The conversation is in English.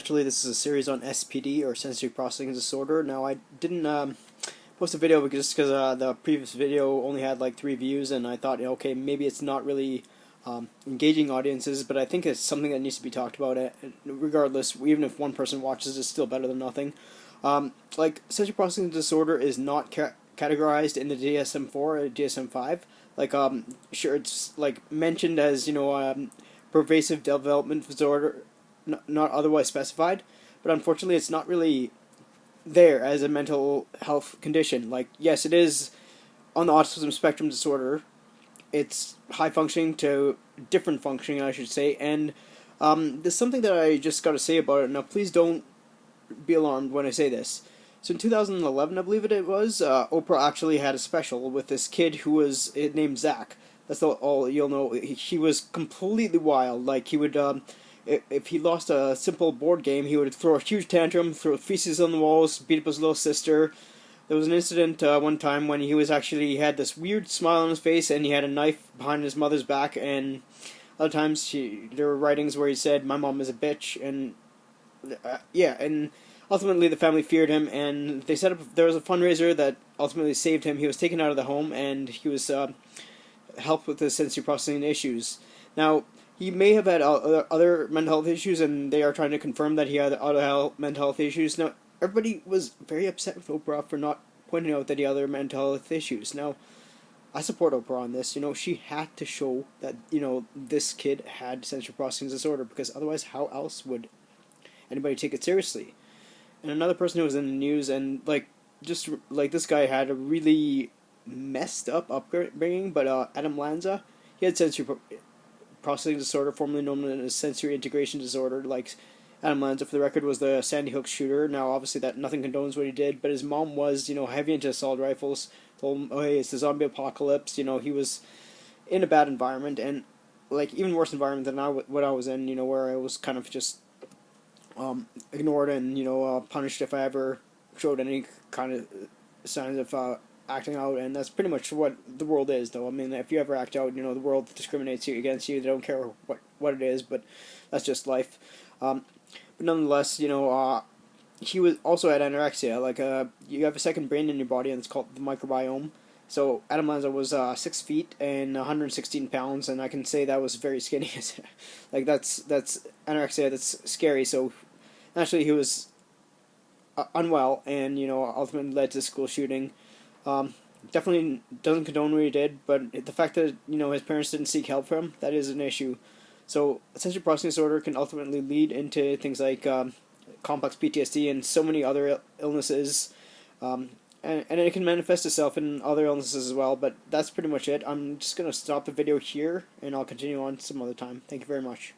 Actually, this is a series on SPD, or sensory processing disorder. Now, I didn't post a video because the previous video only had like 3 views, and I thought, okay, maybe it's not really engaging audiences, but I think it's something that needs to be talked about. Regardless, even if one person watches, it's still better than nothing. Like, sensory processing disorder is not categorized in the DSM-4 or DSM-5. Like, sure, it's like mentioned as pervasive development disorder, not otherwise specified, but unfortunately it's not really there as a mental health condition. Like, yes, it is on the autism spectrum disorder. It's high functioning to different functioning, I should say, and there's something that I just got to say about it. Now, please don't be alarmed when I say this. So in 2011, I believe it was, Oprah actually had a special with this kid who was named Zach. That's all you'll know. He was completely wild. Like, he would if he lost a simple board game, he would throw a huge tantrum, throw feces on the walls, beat up his little sister. There was an incident one time when he had this weird smile on his face, and he had a knife behind his mother's back, and other times there were writings where he said, "My mom is a bitch," and and ultimately the family feared him, and there was a fundraiser that ultimately saved him. He was taken out of the home, and he was helped with his sensory processing issues. Now, he may have had other mental health issues, and they are trying to confirm that he had other mental health issues. Now, everybody was very upset with Oprah for not pointing out that he had other mental health issues. Now, I support Oprah on this. She had to show that, this kid had sensory processing disorder, because otherwise, how else would anybody take it seriously? And another person who was in the news, and just like this guy had a really messed up upbringing, but Adam Lanza, he had sensory processing disorder, formerly known as sensory integration disorder. Like, Adam Lanza, for the record, was the Sandy Hook shooter. Now, obviously, that nothing condones what he did, but his mom was, heavy into assault rifles. Told him, "Oh, hey, it's the zombie apocalypse." He was in a bad environment, and even worse environment than what I was in. Where I was kind of just ignored and punished if I ever showed any kind of signs of acting out, and that's pretty much what the world is, though. I mean, if you ever act out, the world discriminates against you. They don't care what it is, but that's just life. But nonetheless, he was also had anorexia. You have a second brain in your body, and it's called the microbiome. So Adam Lanza was 6 feet and 116 pounds, and I can say that was very skinny. That's anorexia. That's scary. So naturally, he was unwell, and ultimately led to the school shooting. Definitely doesn't condone what he did, but the fact that his parents didn't seek help for him, that is an issue. So sensory processing disorder can ultimately lead into things like complex PTSD and so many other illnesses, and it can manifest itself in other illnesses as well. But that's pretty much it. I'm just gonna stop the video here, and I'll continue on some other time. Thank you very much.